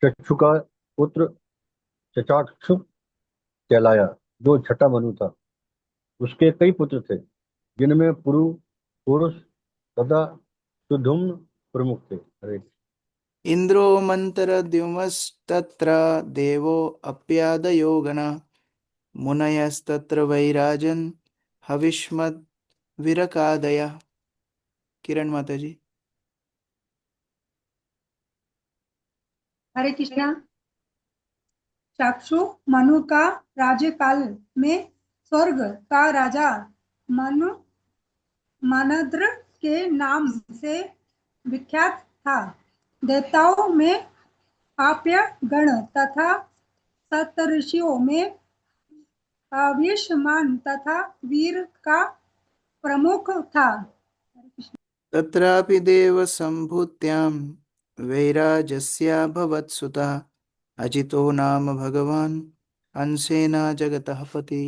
चक्षु का पुत्र चचाक्षु कहलाया, जो छठा मनु था। उसके कई पुत्र थे, जिनमें पुरु, पुरुष तथा सुधुम्न प्रमुख थे। हरे इंद्रो मंत्रद्युमस्तत्र देवो अप्यादयो गणा मुनयस्तत्र वैराजन हविष्मद् विरकादया। किरण माता जी। हरे कृष्णा। चाक्षु मनु का राज्यकाल में स्वर्ग का राजा मनु मनद्र के नाम से विख्यात था। देवताओं में आप्य गण तथा सप्तऋषियों में आयुष्मान तथा वीर का प्रमुख था। तत्रापि देव संभूत्यां वैराजस्याभवत् सुता अजितो नाम भगवान अंशेना जगतः पति।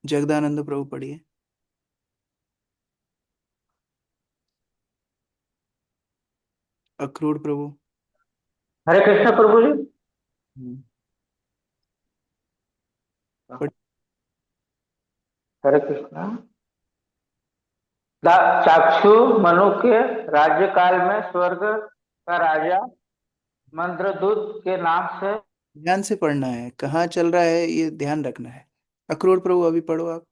जगदानंद प्रभु पढ़िए। अक्रूर प्रभु। हरे कृष्ण प्रभु जी। हरे कृष्णा। चाक्षु मनु के राज्यकाल में स्वर्ग का राजा मंत्रदूत के नाम से। ध्यान से पढ़ना है, कहाँ चल रहा है ये ध्यान रखना है। अक्रूर प्रभु अभी पढ़ो आप।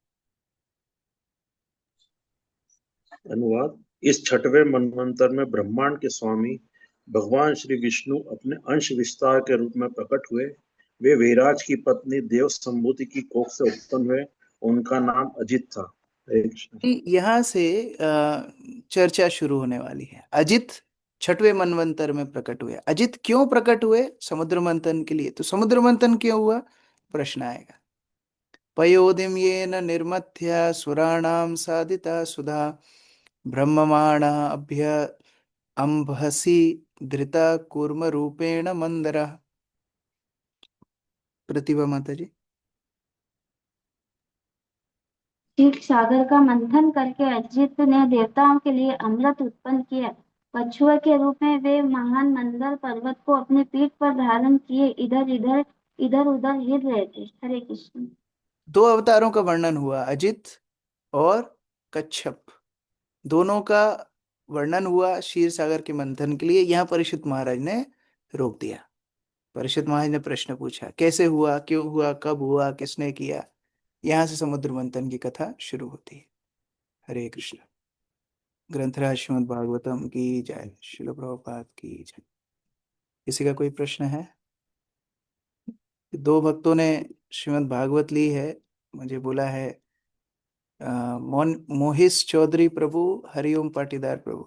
अनुवाद। इस छठवें मनवंतर में ब्रह्मांड के स्वामी भगवान श्री विष्णु अपने अंश विस्तार के रूप में प्रकट हुए। वे वैराज की पत्नी देव संभूति की कोख से उत्पन्न हुए। उनका नाम अजित था। यहाँ से चर्चा शुरू होने वाली है। अजित छठवें मनवंतर में प्रकट हुए। अजित क्यों प्रकट हुए? समुद्र मंथन के लिए। तो समुद्र मंथन क्यों हुआ, प्रश्न आएगा। पयोधिम येन निर्मथ्य सुराणां साधिता सुधा ब्रह्ममाणा अभ्य अंभसि धृता कूर्म रूपेण मंदरा। प्रतिभा माता जी। क्षीर सागर का मंथन करके अजित ने देवताओं के लिए अमृत उत्पन्न किया। कछुए के रूप में वे महान मंदर पर्वत को अपने पीठ पर धारण किए इधर उधर हिल रहे थे। हरे कृष्ण। दो अवतारों का वर्णन हुआ, अजित और कच्छप, दोनों का वर्णन हुआ क्षीर सागर के मंथन के लिए। यहाँ परीक्षित महाराज ने रोक दिया। परीक्षित महाराज ने प्रश्न पूछा, कैसे हुआ, क्यों हुआ, कब हुआ, किसने किया। यहाँ से समुद्र मंथन की कथा शुरू होती है। हरे कृष्ण। ग्रंथराज श्रीमद् भागवतम की जय। श्रील प्रभुपाद की जय। किसी का कोई प्रश्न है? दो भक्तों ने श्रीमद् भागवत ली है, मुझे बोला है मोहिश चौधरी प्रभु, हरिओम पाटीदार प्रभु।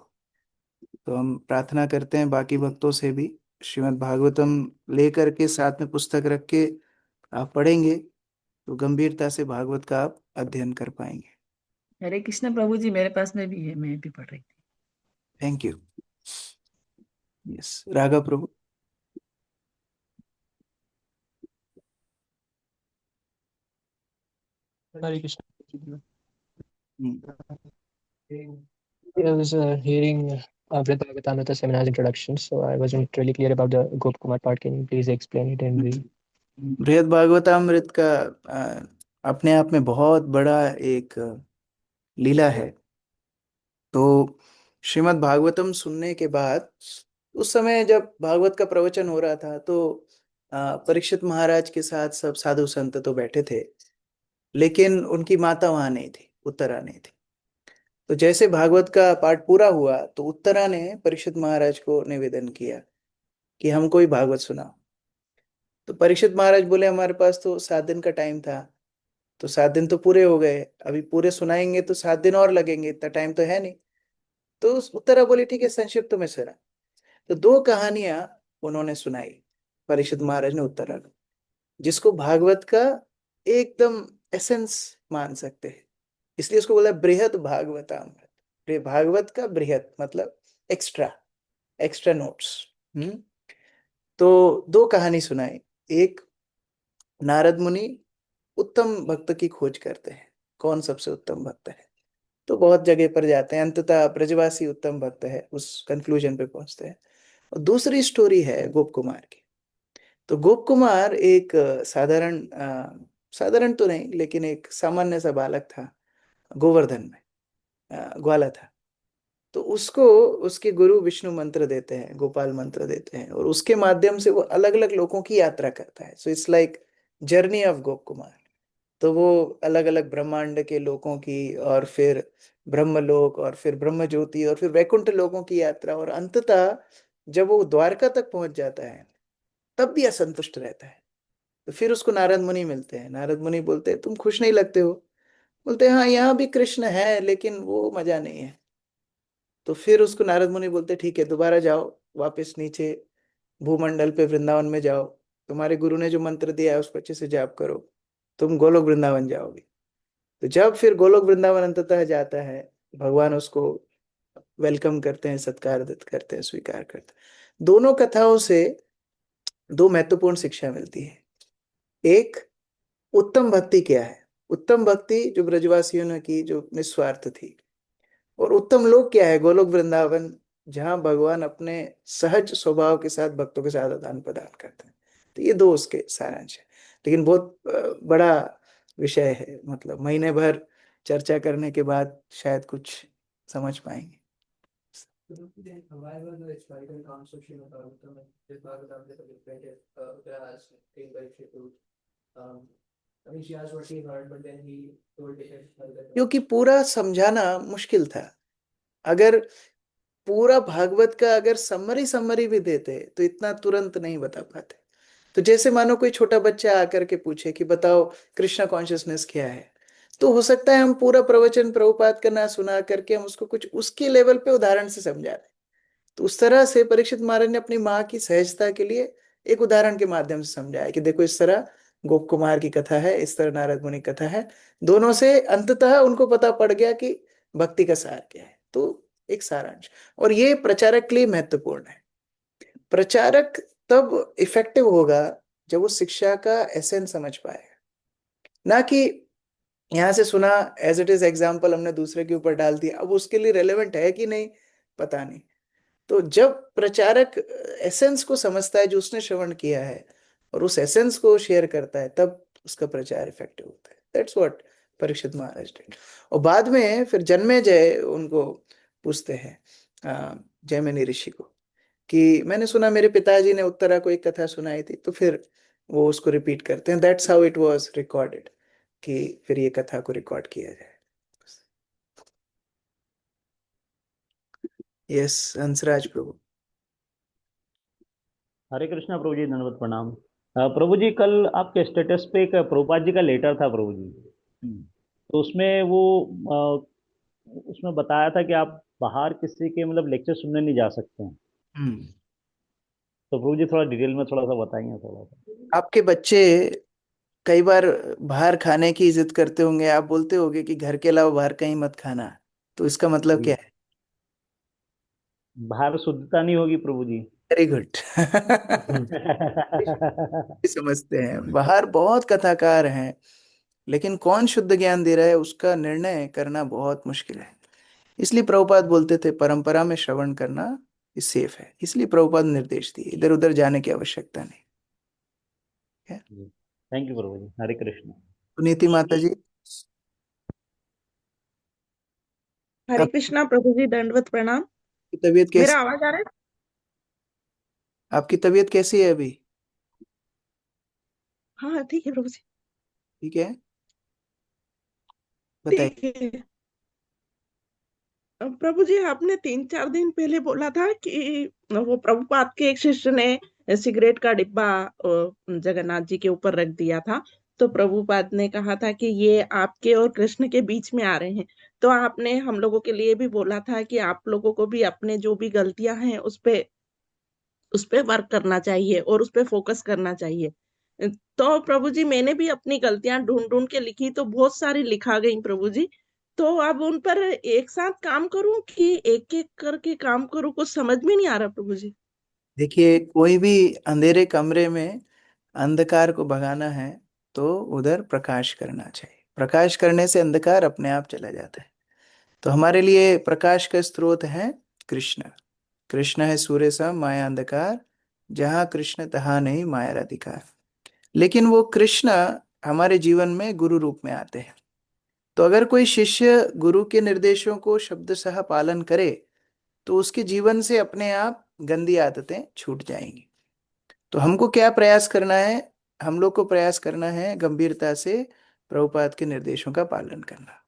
तो हम प्रार्थना करते हैं बाकी भक्तों से भी, श्रीमद् भागवतम लेकर के साथ में पुस्तक रख के आप पढ़ेंगे तो गंभीरता से भागवत का आप अध्ययन कर पाएंगे। हरे कृष्ण प्रभु जी, मेरे पास में भी है, मैं भी पढ़ रही थी। Thank you. Yes, Raghav Prabhu. Hare Krishna. I was hearing Vrindavanamrita seminar's introduction, so I wasn't really clear about the Gop Kumar part. Can you please explain it in brief? बृहद भागवतामृत का अपने आप में बहुत बड़ा एक लीला है। तो श्रीमद् भागवतम सुनने के बाद, उस समय जब भागवत का प्रवचन हो रहा था तो परीक्षित महाराज के साथ सब साधु संत तो बैठे थे, लेकिन उनकी माता वहां नहीं थी, उत्तरा नहीं थी। तो जैसे भागवत का पाठ पूरा हुआ तो उत्तरा ने परीक्षित महाराज को निवेदन किया कि हमको ही भागवत सुनाओ। तो परीक्षित महाराज बोले, हमारे पास तो 7 दिन का टाइम था, तो 7 दिन तो पूरे हो गए, अभी पूरे सुनाएंगे तो 7 दिन और लगेंगे, इतना टाइम तो है नहीं। तो उत्तरा बोली, ठीक है, संक्षिप्त में सुना। तो 2 कहानियां उन्होंने सुनाई परीक्षित महाराज ने उत्तरा को, जिसको भागवत का एकदम एसेंस मान सकते हैं, इसलिए उसको बोला बृहद भागवतामृत। भागवत का बृहद मतलब एक्स्ट्रा नोट्स। तो 2 कहानी सुनाई। एक, नारद मुनि उत्तम भक्त की खोज करते हैं, कौन सबसे उत्तम भक्त है, तो बहुत जगह पर जाते हैं, अंततः ब्रजवासी उत्तम भक्त है, उस कंक्लूजन पे पहुंचते हैं। और दूसरी स्टोरी है गोप कुमार की। तो गोप कुमार एक साधारण तो नहीं, लेकिन एक सामान्य सा बालक था, गोवर्धन में ग्वाला था। तो उसको उसके गुरु विष्णु मंत्र देते हैं, गोपाल मंत्र देते हैं, और उसके माध्यम से वो अलग अलग लोगों की यात्रा करता है। So it's like journey of Gop Kumar. तो वो अलग अलग ब्रह्मांड के लोगों की, और फिर ब्रह्मलोक, और फिर ब्रह्म ज्योति, और फिर वैकुंठ लोगों की यात्रा, और अंततः जब वो द्वारका तक पहुंच जाता है तब भी असंतुष्ट रहता है। तो फिर उसको नारद मुनि मिलते हैं। नारद मुनि बोलते हैं, तुम खुश नहीं लगते हो? बोलते हैं, हाँ यहाँ भी कृष्ण है, लेकिन वो मजा नहीं है। तो फिर उसको नारद मुनि बोलते, ठीक है, दोबारा जाओ, वापस नीचे भूमंडल पे वृंदावन में जाओ, तुम्हारे गुरु ने जो मंत्र दिया है उसको अच्छे से जाप करो, तुम गोलोक वृंदावन जाओगे। तो जब फिर गोलोक वृंदावन अंततः जाता है, भगवान उसको वेलकम करते हैं, सत्कार करते हैं, स्वीकार करते हैं। दोनों कथाओं से 2 महत्वपूर्ण शिक्षा मिलती है। एक, उत्तम भक्ति क्या है, उत्तम भक्ति जो ब्रजवासियों ने की, जो निस्वार्थ थी। और उत्तम लोक क्या है, गोलोक वृंदावन, जहां भगवान अपने सहज स्वभाव के साथ भक्तों के साथ आदान प्रदान करते हैं। तो ये 2 उसके सारांश है, लेकिन बहुत बड़ा विषय है, मतलब महीने भर चर्चा करने के बाद शायद कुछ समझ पाएंगे। क्योंकि पूरा समझाना मुश्किल था। अगर पूरा भागवत का अगर समरी भी देते तो इतना तुरंत नहीं बता पाते। तो जैसे मानो कोई छोटा बच्चा आकर के पूछे कि बताओ कृष्णा कॉन्शियसनेस क्या है, तो हो सकता है हम पूरा प्रवचन प्रभुपाद का ना सुना करके हम उसको कुछ उसके लेवल पे उदाहरण से समझा रहे। तो उस तरह से परीक्षित महाराज ने अपनी माँ की सहजता के लिए एक उदाहरण के माध्यम से समझाया कि देखो, इस तरह गोप कुमार की कथा है, इस तरह नारद मुनि की कथा है। दोनों से अंततः उनको पता पड़ गया कि भक्ति का सार क्या है। तो एक सारांश, और ये प्रचारक के लिए महत्वपूर्ण है। प्रचारक तब इफेक्टिव होगा जब वो शिक्षा का एसेंस समझ पाएगा, ना कि यहां से सुना एज इट इज एग्जाम्पल हमने दूसरे के ऊपर डाल दिया, अब उसके लिए रेलेवेंट है कि नहीं पता नहीं। तो जब प्रचारक एसेंस को समझता है जो उसने श्रवण किया है और उस एसेंस को शेयर करता है, तब उसका प्रचार इफेक्टिव होता है। That's what Parikshit Maharaj did. और बाद में फिर जन्मे जय उनको पूछते हैं, जयमिनी ऋषि को, कि मैंने सुना मेरे पिताजी ने उत्तरा को एक कथा सुनाई थी। तो फिर वो उसको रिपीट करते हैं। That's how it was recorded, कि फिर ये कथा को रिकॉर्ड किया जाए। यस, हंसराज प्रभु। हरे कृष्णा प्रभु जी, दंडवत प्रणाम। प्रभु जी, कल आपके स्टेटस पे एक प्रभुपाद जी का लेटर था प्रभु जी। तो उसमें वो उसमें बताया था कि आप बाहर किसी के मतलब लेक्चर सुनने नहीं जा सकते हैं। तो प्रभु जी थोड़ा डिटेल में थोड़ा सा बताएंगे थोड़ा सा। आपके बच्चे कई बार बाहर खाने की जिद करते होंगे, आप बोलते होंगे कि घर के अलावा बाहर कहीं मत खाना, तो इसका मतलब क्या है? बाहर शुद्धता नहीं होगी प्रभु जी। Very good. समझते हैं, बाहर बहुत कथाकार हैं, लेकिन कौन शुद्ध ज्ञान दे रहा है उसका निर्णय करना बहुत मुश्किल है। इसलिए प्रभुपाद बोलते थे परंपरा में श्रवण करना सेफ है। इसलिए प्रभुपाद निर्देश दिए, इधर उधर जाने की आवश्यकता नहीं। थैंक यू प्रभु जी। हरे कृष्ण। पुनीति माता जी। हरे कृष्णा प्रभु जी, दंडवत प्रणाम। तबीयत कैसी? मेरा आवाज आ रहा है? आपकी तबीयत कैसी है अभी? हाँ ठीक है प्रभु जी। ठीक है, ठीक बताइए। है। प्रभु जी, आपने 3-4 दिन पहले बोला था कि वो प्रभुपाद के एक शिष्य ने सिगरेट का डिब्बा जगन्नाथ जी के ऊपर रख दिया था। तो प्रभुपाद ने कहा था कि ये आपके और कृष्ण के बीच में आ रहे हैं। तो आपने हम लोगों के लिए भी बोला था कि आप लोगों को भी अपने जो भी गलतियां हैं उस पे वर्क करना चाहिए और उस पे फोकस करना चाहिए। तो प्रभु जी, मैंने भी अपनी गलतियां ढूंढ ढूंढ के लिखी, तो बहुत सारी लिखा गई प्रभु जी। तो अब उन पर एक साथ काम करूं कि एक एक करके काम करूं, कुछ समझ में नहीं आ रहा प्रभु जी। देखिए, कोई भी अंधेरे कमरे में अंधकार को भगाना है तो उधर प्रकाश करना चाहिए। प्रकाश करने से अंधकार अपने आप चला जाता है। तो हमारे लिए प्रकाश का स्रोत है कृष्ण। कृष्ण है सूर्य सा माया अंधकार, जहां कृष्ण तहाँ नहीं माया अधिकार। लेकिन वो कृष्ण हमारे जीवन में गुरु रूप में आते हैं। तो अगर कोई शिष्य गुरु के निर्देशों को शब्दशः पालन करे तो उसके जीवन से अपने आप गंदी आदतें छूट जाएंगी। तो हमको क्या प्रयास करना है? हम लोग को प्रयास करना है गंभीरता से प्रभुपाद के निर्देशों का पालन करना।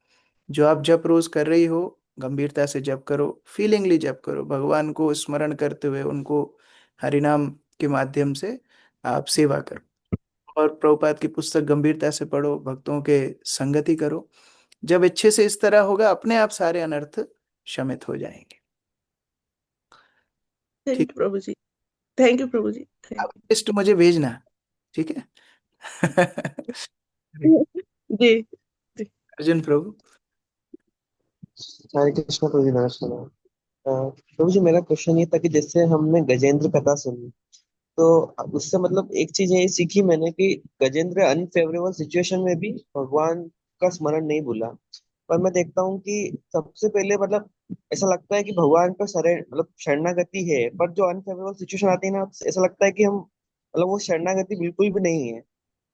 जो आप जप रोज कर रही हो, गंभीरता से जप करो, फीलिंगली जप करो, भगवान को स्मरण करते हुए उनको हरिनाम के माध्यम से आप सेवा करो। और प्रभुपाद की पुस्तक गंभीरता से पढ़ो, भक्तों के संगति करो। जब अच्छे से इस तरह होगा, अपने आप सारे अनर्थ शमित हो जाएंगे। थैंक ठीक, यू प्रभु जी। थैंक यू प्रभु जी। आप लिस्ट मुझे भेजना, ठीक है? जी जी। अर्जुन प्रभु। हरे कृष्ण प्रभु जी, नमस्कार। प्रभु जी, मेरा क्वेश्चन ये था कि जैसे हमने गजेंद्र कथा सुनी, तो उससे मतलब एक चीज ये सीखी मैंने कि गजेंद्र अनफेवरेबल सिचुएशन में भी भगवान का स्मरण नहीं भूला। पर मैं देखता हूँ कि सबसे पहले मतलब ऐसा लगता है कि भगवान का मतलब शरणागति है, पर जो अनफेवरेबल सिचुएशन आती है ना, ऐसा लगता है कि हम मतलब वो शरणागति बिल्कुल भी नहीं है।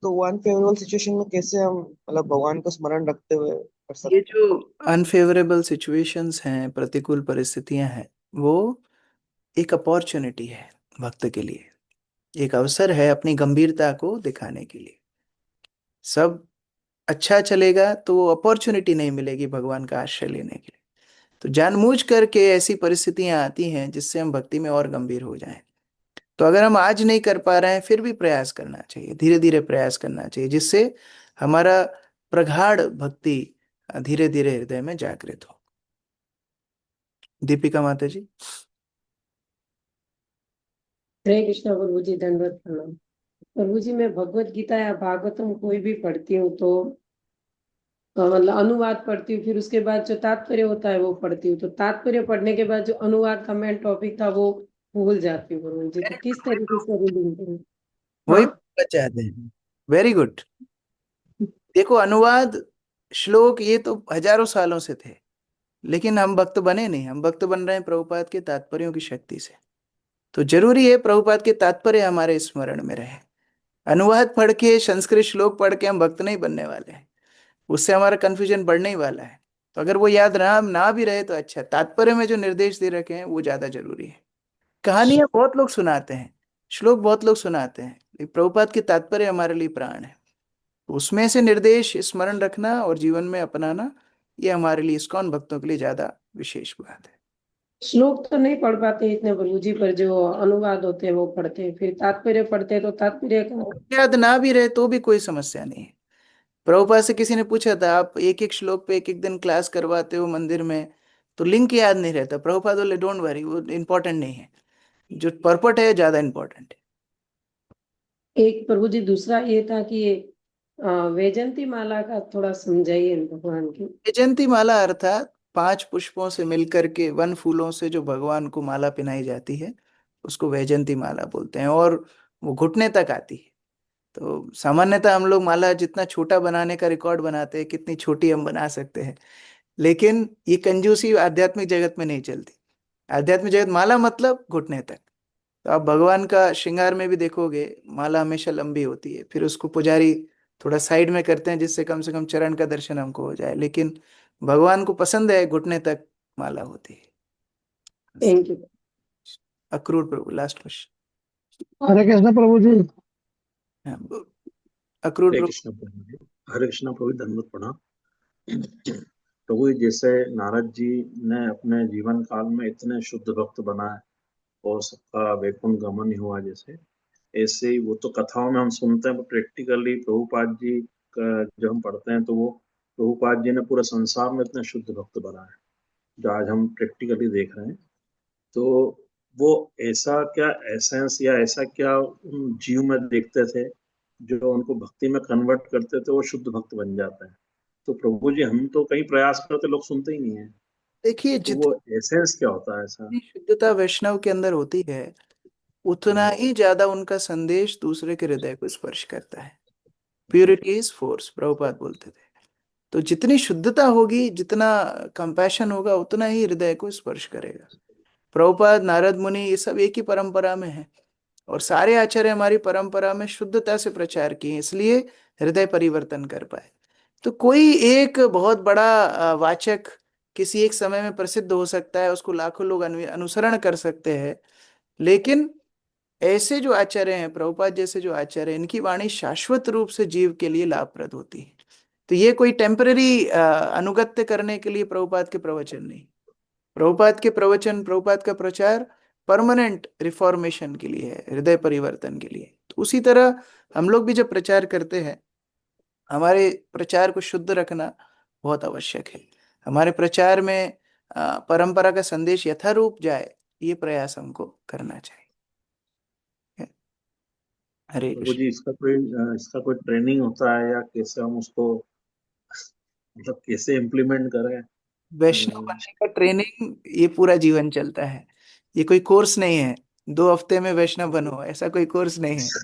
तो वो अनफेवरेबल सिचुएशन में कैसे हम मतलब भगवान को स्मरण रखते हुए कर ये सकते हैं? जो अनफेवरेबल सिचुएशंस हैं, प्रतिकूल परिस्थितियां हैं, वो एक अपॉर्चुनिटी है भक्त के लिए, एक अवसर है अपनी गंभीरता को दिखाने के लिए। सब अच्छा चलेगा तो अपॉर्चुनिटी नहीं मिलेगी भगवान का आश्रय लेने के लिए। तो जानबूझ करके ऐसी परिस्थितियां आती हैं जिससे हम भक्ति में और गंभीर हो जाएं। तो अगर हम आज नहीं कर पा रहे हैं, फिर भी प्रयास करना चाहिए, धीरे धीरे प्रयास करना चाहिए, जिससे हमारा प्रगाढ़ भक्ति धीरे धीरे हृदय में जागृत हो। दीपिका माता जी। हरे कृष्णा प्रभु जी, दंडवत प्रणाम। प्रभु जी, मैं भगवत गीता या भागवतम कोई भी पढ़ती हूँ तो मतलब अनुवाद पढ़ती हूँ, फिर उसके बाद जो तात्पर्य होता है वो पढ़ती हूँ। तो तात्पर्य पढ़ने के बाद जो अनुवाद का मेन टॉपिक था वो भूल जाती हूँ प्रभु जी। तो किस तरीके से रीडिंग करूँ? वही हाँ, पूछना चाहते हैं। Very good. देखो, अनुवाद श्लोक ये तो हजारों सालों से थे, लेकिन हम भक्त बने नहीं। हम भक्त बन रहे हैं प्रभुपाद के तात्पर्यों की शक्ति से। तो जरूरी है प्रभुपाद के तात्पर्य हमारे स्मरण में रहे। अनुवाद पढ़ के, संस्कृत श्लोक पढ़ के हम भक्त नहीं बनने वाले हैं। उससे हमारा कंफ्यूजन बढ़ने ही वाला है। तो अगर वो याद ना भी रहे तो अच्छा, तात्पर्य में जो निर्देश दे रखे हैं वो ज्यादा जरूरी है। कहानियां बहुत लोग सुनाते हैं, श्लोक बहुत लोग सुनाते हैं, लेकिन प्रभुपाद के तात्पर्य हमारे लिए प्राण है। उसमें से निर्देश स्मरण रखना और जीवन में अपनाना, ये हमारे लिए, इस्कॉन भक्तों के लिए ज्यादा विशेष बात है। श्लोक तो नहीं पढ़ पाते इतने प्रभु जी, पर जो अनुवाद होते हैं वो पढ़ते हैं, फिर तात्पर्य पढ़ते हैं तो तात्पर्य याद ना भी रहे तो भी कोई समस्या नहीं है। प्रभुपाद से किसी ने पूछा था, आप एक एक श्लोक पे एक एक दिन क्लास करवाते हो मंदिर में, तो लिंक याद नहीं रहता। प्रभुपाद बोले, डोंट वरी, वो इम्पोर्टेंट नहीं है, जो पर्पट है ज्यादा इम्पोर्टेंट है। एक प्रभु जी दूसरा ये था कि ये वैजंती माला का थोड़ा समझाइए भगवान की। वैजयंती माला अर्थात 5 पुष्पों से मिलकर के, 1 फूलों से जो भगवान को माला पहनाई जाती है, उसको वैजयंती माला बोलते हैं। और वो घुटने तक आती है। तो सामान्यतः हम लोग माला जितना छोटा बनाने का रिकॉर्ड बनाते हैं, कितनी छोटी हम बना सकते हैं, लेकिन ये कंजूसी आध्यात्मिक जगत में नहीं चलती। आध्यात्मिक जगत माला मतलब घुटने तक। तो आप भगवान का श्रृंगार में भी देखोगे, माला हमेशा लंबी होती है। फिर उसको पुजारी थोड़ा साइड में करते हैं, जिससे कम से कम चरण का दर्शन हमको हो जाए, लेकिन भगवान को पसंद है घुटने तक माला होती है। Thank you. Akrur Prabhu, last question. Hare Krishna प्रभु जी। अक्रूर हरे प्रभु। कृष्ण प्रभु जी। हरे कृष्ण प्रभु, धन्यवाद प्रणाम। प्रभु जी, जैसे नारद जी ने अपने जीवन काल में इतने शुद्ध भक्त बनाए और सबका वैकुंठ गमन ही हुआ, जैसे ऐसे ही वो तो कथाओं में हम सुनते हैं, प्रैक्टिकली प्रभुपाद जी का जब हम पढ़ते हैं तो वो प्रभुपाद जी ने पूरे संसार में इतने शुद्ध भक्त बनाए, जो आज हम प्रैक्टिकली देख रहे हैं। तो वो ऐसा क्या एसेंस या ऐसा क्या उन जीव में देखते थे जो उनको भक्ति में कन्वर्ट करते थे, वो शुद्ध भक्त बन जाता है। तो प्रभु जी, हम तो कई प्रयास करते, लोग सुनते ही नहीं है। देखिए, तो वो एसेंस क्या होता है ऐसा? जितनी शुद्धता वैष्णव के अंदर होती है, उतना ही ज्यादा उनका संदेश दूसरे के हृदय को स्पर्श करता है। प्योरिटी इज फोर्स, प्रभुपाद बोलते थे। तो जितनी शुद्धता होगी, जितना कंपैशन होगा, उतना ही हृदय को स्पर्श करेगा। प्रभुपाद, नारद मुनि, ये सब एक ही परंपरा में है, और सारे आचार्य हमारी परंपरा में शुद्धता से प्रचार किए, इसलिए हृदय परिवर्तन कर पाए। तो कोई एक बहुत बड़ा वाचक किसी एक समय में प्रसिद्ध हो सकता है, उसको लाखों लोग अनुसरण कर सकते हैं, लेकिन ऐसे जो आचार्य हैं, प्रभुपाद जैसे जो आचार्य हैं, इनकी वाणी शाश्वत रूप से जीव के लिए लाभप्रद होती है। तो ये कोई टेम्पररी अनुगत्य करने के लिए प्रभुपाद के प्रवचन नहीं। प्रभुपाद के प्रवचन, प्रभुपाद का प्रचार परमानेंट रिफॉर्मेशन के लिए है, हृदय परिवर्तन के लिए। तो उसी तरह हम लोग भी जब प्रचार करते हैं, हमारे प्रचार को शुद्ध रखना बहुत आवश्यक है। हमारे प्रचार में परंपरा का संदेश यथारूप जाए, ये प्रयास हमको करना चाहिए। हरे प्रभु कृष्ण। जी, इसका कोई ट्रेनिंग होता है या कैसे हम उसको, मतलब कैसे इम्प्लीमेंट करें? वैष्णव बनने का ट्रेनिंग ये पूरा जीवन चलता है। ये कोई कोर्स नहीं है, 2 हफ्ते में वैष्णव बनो, ऐसा कोई कोर्स नहीं है।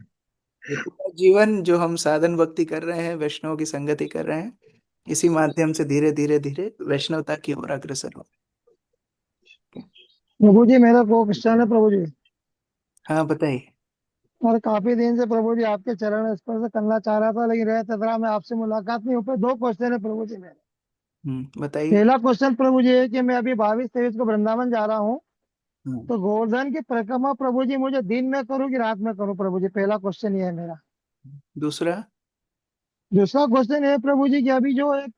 ये पूरा जीवन जो हम साधन भक्ति कर रहे हैं, वैष्णव की संगति कर रहे हैं, इसी माध्यम से धीरे धीरे धीरे वैष्णवता की ओर अग्रसर हो। प्रभु जी, मेरा को क्वेश्चन है प्रभु जी। हाँ, बताइए। और काफी दिन से प्रभु जी आपके चरण स्पर्श करना चाह रहा था, लेकिन रह तदरा में आपसे मुलाकात नहीं हो पाई। 2 क्वेश्चन है प्रभु जी मेरे। बताइए। पहला क्वेश्चन प्रभु जी है कि मैं अभी 22-23 को वृंदावन जा रहा हूँ, तो गोवर्धन की परिक्रमा प्रभु जी मुझे दिन में करूँ कि रात में करूँ प्रभु जी? पहला क्वेश्चन ये है मेरा। दूसरा दूसरा क्वेश्चन है प्रभु जी कि अभी जो एक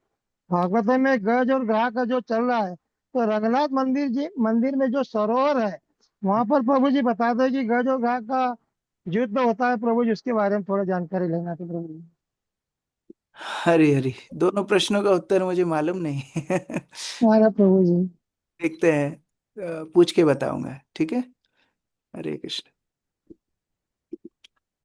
भागवत में गज और ग्राह का जो चल रहा है, तो रंगनाथ मंदिर में जो सरोवर है, वहां पर प्रभु जी बता दो कि गज और ग्राह का युद्ध होता है प्रभु जी, उसके बारे में थोड़ा जानकारी लेना थी प्रभु जी। हरी हरी, दोनों प्रश्नों का उत्तर मुझे मालूम नहीं है। हमारा प्रभु जी। देखते हैं, पूछ के बताऊंगा, ठीक है। हरे कृष्ण।